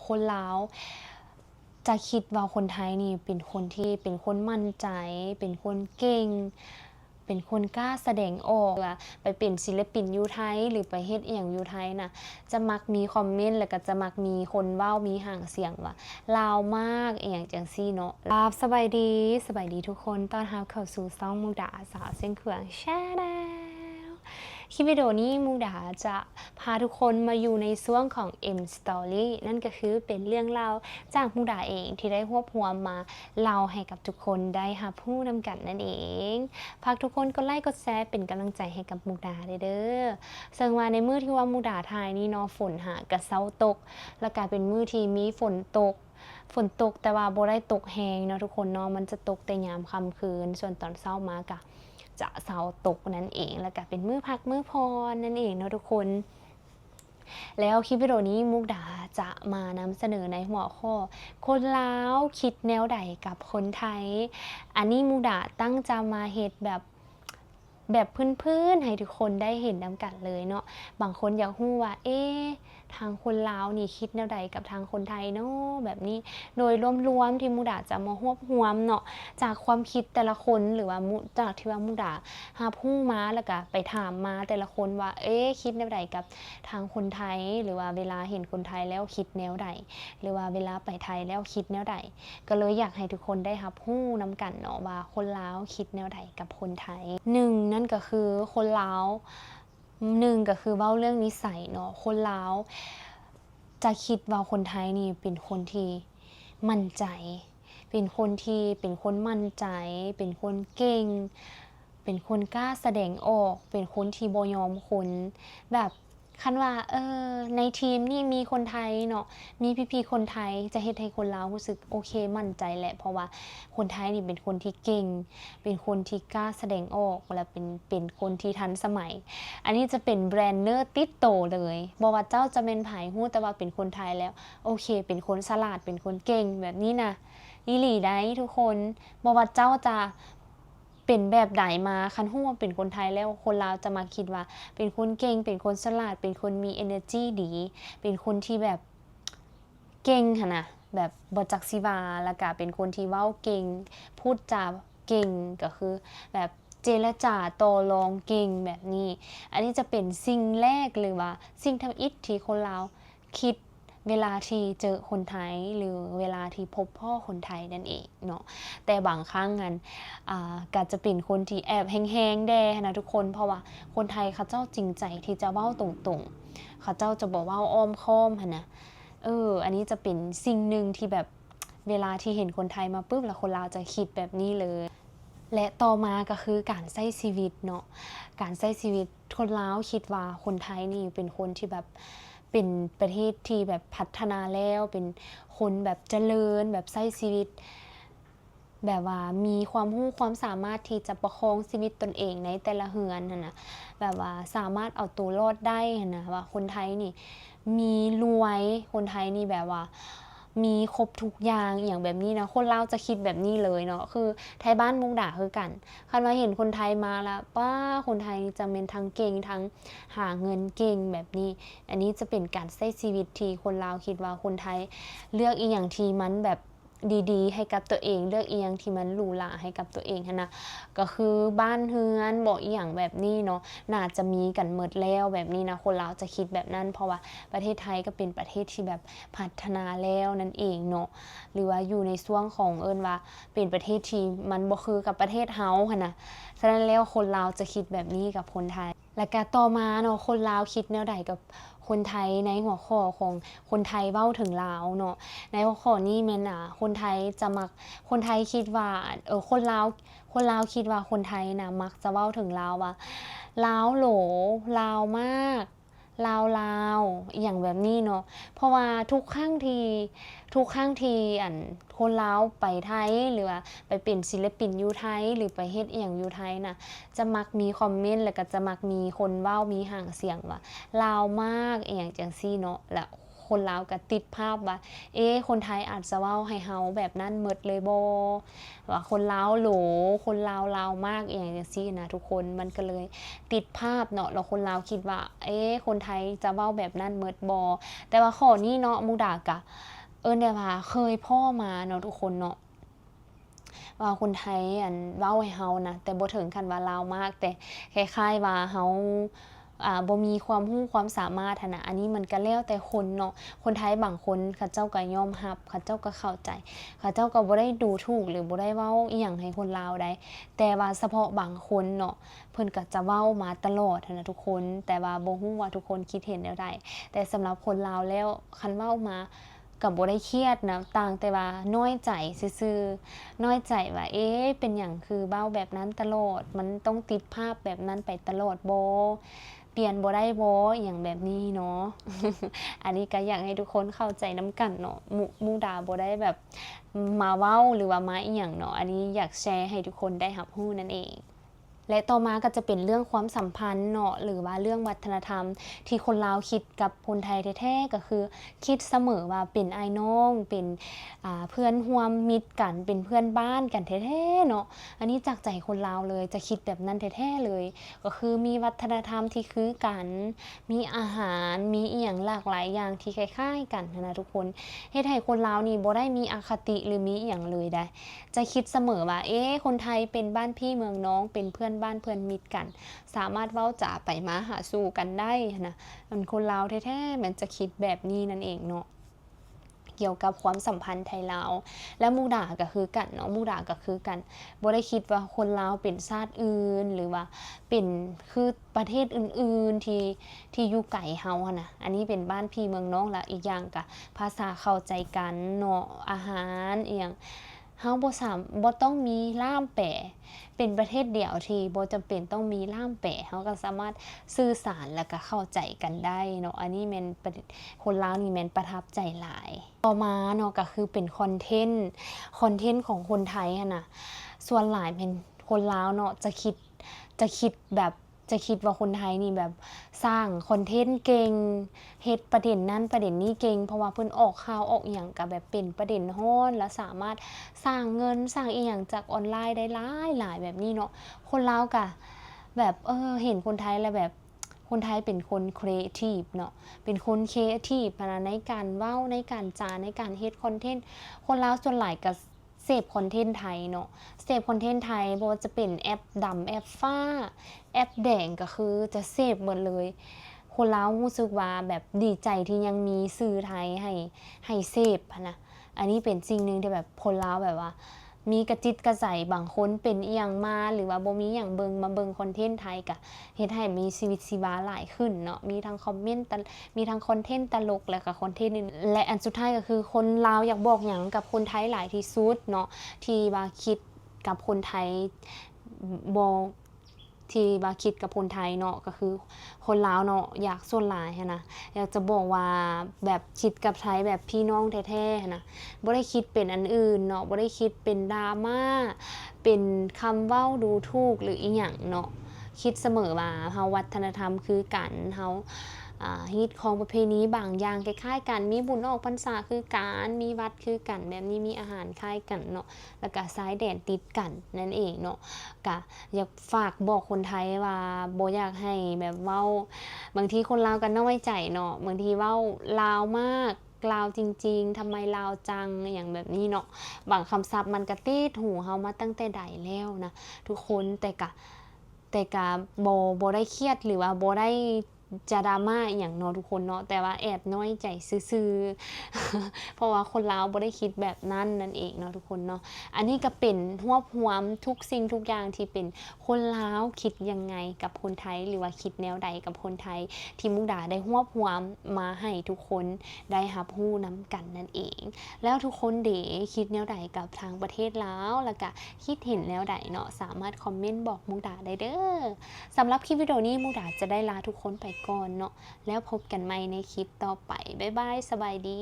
คนลาวจะคิดว่าคนไทยนี่เป็นคนที่เป็นคนมั่นใจเป็นคนเก่งเป็นคนกล้าแสดงออกว่าไปเป็นศิลปินอยู่ไทยหรือไปเฮ็ดอีหยังอยู่ไทยน่ะจะมักมีคอมเมนต์แล้วก็จะมักมีคนเว้ามีหางเสียงว่าลาวมากอีหยังจังซี่เนาะสบายดีทุกคนต้อนรับเข้าสู่ช่องมุกดาสาวเส้นเขืองแชนแนลคลิปวิดีโอนี้มุกดาจะพาทุกคนมาอยู่ในช่วงของ M Story นั่นก็คือเป็นเรื่องราวจากมุกดาเองที่ได้รวบรวมมาเล่าให้กับทุกคนได้รับรู้นำกันนั่นเองฝากทุกคนกดไลค์กดแชร์เป็นกำลังใจให้กับมุกดาเด้อซึ่งว่าในมื้อที่ว่ามุกดาถ่ายนี่เนาะฝนหากระเซาตกแล้วก็เป็นมื้อที่มีฝนตกแต่ว่าบ่ได้ตกแฮงเนาะทุกคนเนาะมันจะตกแต่ยามค่ำคืนส่วนตอนเช้ามากะจะเช้าตกนั่นเองแล้วก็เป็นมื้อพักมื้อพรนั่นเองเนาะทุกคนแล้วคลิปวิดีโอนี้มุกดาจะมานำเสนอในหัวข้อคนลาวคิดแนวใดกับคนไทยอันนี้มุกดาตั้งจะมาเฮ็ดแบบพื้นๆให้ทุกคนได้เห็นนำกันเลยเนาะบางคนอยากรู้ว่าทางคนลาวนี่คิดแนวใดกับทางคนไทยเนาะแบบนี้โดยรวมๆที่มุกดาจะมารวบรวมเนาะจากความคิดแต่ละคนหรือว่าจากที่ว่ามุกดาหาผู้มาแล้วก็ไปถามมาแต่ละคนว่าคิดแนวใดกับทางคนไทยหรือว่าเวลาเห็นคนไทยแล้วคิดแนวใดหรือว่าเวลาไปไทยแล้วคิดแนวใดก็เลยอยากให้ทุกคนได้รับรู้นำกันเนาะว่าคนลาวคิดแนวใดกับคนไทยนั่นก็คือคนลาวก็คือเว้าเรื่องนิสัยเนาะคนลาวจะคิดว่าคนไทยนี่เป็นคนที่มั่นใจเป็นคนมั่นใจเป็นคนเก่งเป็นคนกล้าแสดงออกเป็นคนที่บ่ยอมคนแบบคันว่าในทีมนี่มีคนไทยเนาะมีพี่ๆคนไทยจะเฮ็ดให้คนลาวรู้สึกโอเคมั่นใจแหละเพราะว่าคนไทยนี่เป็นคนที่เก่งเป็นคนที่กล้าแสดงออกและเป็นคนที่ทันสมัยอันนี้จะเป็นแบรนด์เนอร์ติดโตเลยบ่ว่าเจ้าจะเป็นไผฮู้แต่ว่าเป็นคนไทยแล้วโอเคเป็นคนฉลาดเป็นคนเก่งแบบนี้นะอีหลีได้ทุกคนบ่ว่าเจ้าจะเป็นแบบใดมาคันฮู้ว่าเป็นคนไทยแล้วคนลาวจะมาคิดว่าเป็นคนเก่งเป็นคนฉลาดเป็นคนมี energy ดีเป็นคนที่แบบเก่งหั่นน่ะแบบบ่จักสิว่าแล้วก็เป็นคนที่เว้าเก่งพูดจาเก่งก็คือแบบเจรจาต่อรองเก่งแบบนี้อันนี้จะเป็นสิ่งแรกหรือว่าสิ่งทำอิฐที่คนลาวคิดเวลาที่เจอคนไทยหรือเวลาที่พบพ่อคนไทยนั่นเองเนาะแต่บางครั้งนั้นก็จะเป็นคนที่แอบแฮงๆแด่นะทุกคนเพราะว่าคนไทยเขาเจ้าจริงใจที่จะเว้าตรงๆเขาเจ้าจะบ่เว้าอ้อมค้อมหั่นนะอันนี้จะเป็นสิ่งหนึ่งที่แบบเวลาที่เห็นคนไทยมาปุ๊บแล้วคนลาวจะคิดแบบนี้เลยและต่อมาก็คือการใช้ชีวิตเนาะการใช้ชีวิตคนลาวคิดว่าคนไทยนี่เป็นคนที่แบบเป็นประเทศที่แบบพัฒนาแล้วเป็นคนแบบเจริญแบบใช้ชีวิตแบบว่ามีความรู้ความสามารถที่จะประคองชีวิตตนเองในแต่ละเฮือนน่ะนะแบบว่าสามารถเอาตัวรอดได้นะว่าคนไทยนี่มีรวยคนไทยนี่แบบว่ามีครบทุกอย่างอย่างแบบนี้นะคนลาวจะคิดแบบนี้เลยเนาะคือไทยบ้านมุกดาคือกันคันว่าเห็นคนไทยมาแล้วป้าคนไทยจะเป็นทั้งเก่งทั้งหาเงินเก่งแบบนี้อันนี้จะเป็นการใช้ชีวิตที่คนลาวคิดว่าคนไทยเลือกอีหยังที่มันแบบดีๆให้กับตัวเองเลือกอีหยังที่มันหรูหราให้กับตัวเองหั้นนะก็คือบ้านเฮือนบ่อีหยังแบบนี้เนาะน่าจะมีกันหมดแล้วแบบนี้นะคนลาวจะคิดแบบนั้นเพราะว่าประเทศไทยก็เป็นประเทศที่แบบพัฒนาแล้วนั่นเองเนาะหรือว่าอยู่ในช่วงของว่าเป็นประเทศที่มันบ่คือกับประเทศเฮาหั้นนะฉะนั้นแล้วคนลาวจะคิดแบบนี้กับคนไทยและก็ต่อมาเนาะคนลาวคิดแนวใดกับคนไทยในหัวข้อของคนไทยเว้าถึงลาวเนาะในหัวข้อนี้แม่นคนไทยจะมักคนไทยคิดว่าคนลาวคิดว่าคนไทยนะมักจะเว้าถึงลาวว่าลาวโหลลาวมากลาวอย่างแบบนี้เนาะเพราะว่าทุกครั้งที่คนลาวไปไทยหรือว่าไปเป็นศิลปินอยู่ไทยหรือไปเฮ็ดอีหยังอยู่ไทยน่ะจะมักมีคอมเมนต์แล้วก็จะมักมีคนเว้ามีหางเสียงว่าลาวมากอีหยังจังซี่เนาะแล้วคนลาวก็ติดภาพว่าคนไทยอาจจะเว้าให้เฮาแบบนั้นหมดเลยบ่ว่าคนลาวโหลคนลาวมากอีหยังจังซี่นะทุกคนมันก็เลยติดภาพเนาะแล้วคนลาวคิดว่าคนไทยจะเว้าแบบนั้นหมดบ่แต่ว่าข้อนี้เนาะมุกดาก็ ได้ว่าเคยพ่อมาเนาะทุกคนเนาะว่าคนไทยเว้าให้เฮานะแต่บ่ถึงขั้นว่าลาวมากแต่คล้ายๆว่าเฮาบ่มีความรู้ความสามารถหั้นน่ะอันนี้มันก็แล้วแต่คนเนาะคนไทยบางคนเขาเจ้าก็ยอมรับเขาเจ้าก็เข้าใจเขาเจ้าก็บ่ได้ดูถูกหรือบ่ได้เว้าอิหยังให้คนลาวได้แต่ว่าเฉพาะบางคนเนาะเพิ่นก็จะเว้ามาตลอดหั้นน่ะทุกคนแต่ว่าบ่รู้ว่าทุกคนคิดเห็นแนวใดแต่สำหรับคนลาวแล้วคันเว้ามาก็บ่ได้เครียดนะต่างแต่ว่าน้อยใจซื่อๆน้อยใจว่าเป็นหยังคือเว้าแบบนั้นตลอดมันต้องติดภาพแบบนั้นไปตลอดบ่เปลี่ยนบ่ได้บ่อิหยังแบบนี้เนาะ อันนี้ก็อยากให้ทุกคนเข้าใจนำกันเนาะมุกดาบ่ได้แบบมาเว้าหรือว่ามาอิหยังเนาะอันนี้อยากแชร์ให้ทุกคนได้รับรู้นั่นเองและต่อมาก็จะเป็นเรื่องความสัมพันธ์เนาะหรือว่าเรื่องวัฒนธรรมที่คนลาวคิดกับคนไทยแท้ๆก็คือคิดเสมอว่าเป็นอ้ายน้องเป็นเพื่อนร่วมมิตรกันเป็นเพื่อนบ้านกันแท้ๆเนาะอันนี้จากใจคนลาวเลยจะคิดแบบนั้นแท้ๆเลยก็คือมีวัฒนธรรมที่คือกันมีอาหารมีอีหยังหลากหลายอย่างที่คล้ายๆกันนะทุกคนเฮ็ดให้คนลาวนี่บ่ได้มีอคติหรือมีอีหยังเลยได้จะคิดเสมอว่าคนไทยเป็นบ้านพี่เมืองน้องเป็นเพื่อนบ้านเพื่อนมิตรกันสามารถเว้าจ๋าไปมาหาสู่กันได้นะมันคนลาวแท้ๆมันจะคิดแบบนี้นั่นเองเนาะเกี่ยวกับความสัมพันธ์ไทยลาวและมุกดาก็คือกันเนาะมุกดาก็คือกันบ่ได้คิดว่าคนลาวเป็นชาติอื่นหรือว่าเป็นคือประเทศอื่นๆที่อยู่ไกลเฮาหั่นน่ะอันนี้เป็นบ้านพี่เมืองน้องและอีกอย่างก็ภาษาเข้าใจกันเนาะอาหารอีหยังเฮาบ่ต้องมีล่ามแปลเป็นประเทศเดียวที่บ่จำเป็นต้องมีล่ามแปลเฮาก็สามารถสื่อสารแล้วก็เข้าใจกันได้เนาะอันนี้แม่นคนลาวนี่แม่นประทับใจหลายต่อมาเนาะก็คือเป็นคอนเทนต์ของคนไทยหั่นน่ะส่วนหลายเป็นคนลาวเนาะจะคิดแบบจะคิดว่าคนไทยนี่แบบสร้างคอนเทนต์เก่งเฮ็ดประเด็นนั้นประเด็นนี้เก่งเพราะว่าเพิ่นออกข่าวออกอิหยังก็แบบเป็นประเด็นร้อนและสามารถสร้างเงินสร้างอีหยังจากออนไลน์ได้หลายแบบนี้เนาะคนลาวก็แบบเห็นคนไทยแล้วแบบคนไทยเป็นคนครีเอทีฟเนาะเป็นคนครีเอทีฟนะในการเว้าในการจาในการเฮ็ดคอนเทนต์คนลาวส่วนหลายก็เสพคอนเทนต์ไทยเนาะเสพคอนเทนต์ไทยบ่ว่าจะเป็นแอปดำแอปฟ้าแอปแดงก็คือจะเสพหมดเลยคนลาวรู้สึกว่าแบบดีใจที่ยังมีสื่อไทยให้เสพนะอันนี้เป็นสิ่งหนึ่งที่แบบคนลาวแบบว่ามีกระจิตกระใจบางคนเป็นอีหยังมาหรือว่าบ่มีหยังมาเบิ่งคอนเทนต์ไทยก็เฮ็ดให้มีชีวิตชีวาหลายขึ้นเนาะมีทั้งคอมเมนต์มีทั้งคอนเทนต์ตลกและก็คอนเทนต์อื่นและอันสุดท้ายก็คือคนลาวอยากบอกหยังกับคนไทยหลายที่สุดเนาะที่ว่าคิดกับคนไทยบ่ที่ว่าคิดกับคนไทยเนาะก็คือคนลาวเนาะอยากส่วนหลายหั้นนะอยากจะบอกว่าแบบคิดกับไทยแบบพี่น้องแท้ๆหั้นนะบ่ได้คิดเป็นอันอื่นเนาะบ่ได้คิดเป็นดราม่าเป็นคำเว้าดูถูกหรืออีหยังเนาะคิดเสมอว่าเฮาวัฒนธรรมคือกันเฮาฮิตของประเพณีบางอย่างคล้ายๆกันมีบุญออกพรรษาคือกันมีวัดคือกันแบบนี้มีอาหารคล้ายกันเนาะแล้วก็ชายแดนติดกันนั่นเองเนาะก็อยากฝากบอกคนไทยว่าบ่อยากให้แบบเว้าบางทีคนลาวก็น้อยใจเนาะบางทีเว้าลาวมากลาวจริงๆทำไมลาวจังอย่างแบบนี้เนาะบางคำศัพท์มันก็ติดหูเฮามาตั้งแต่ใดแล้วนะทุกคนแต่ก็บ่ได้เครียดหรือว่าบ่ได้จะดราม่าอหย่างเนาะทุกคนเนาะแต่ว่าแอบน้อยใจซื่อๆเพราะว่าคนลาวบ่ได้คิดแบบนั้นนั่นเองเนาะทุกคนเนาะอันนี้ก็เป็นรวบรวมทุกสิ่งทุกอย่างที่เป็นคนลาวคิดยังไงกับคนไทยหรือว่าคิดแนวใดกับคนไทยที่มุกดาได้รวบรวมมาให้ทุกคนได้รับรู้นำกันนั่นเองแล้วทุกคนเด๋คิดแนวใดกับทางประเทศลาวแล้วก็คิดเห็นแนวใดเนาะสามารถคอมเมนต์บอกมุกดาได้เด้อสำหรับคลิปวิดีโอนี้มุกดาจะได้ลาทุกคนไปก่อนเนาะแล้วพบกันใหม่ในคลิปต่อไปบ๊ายบายสบายดี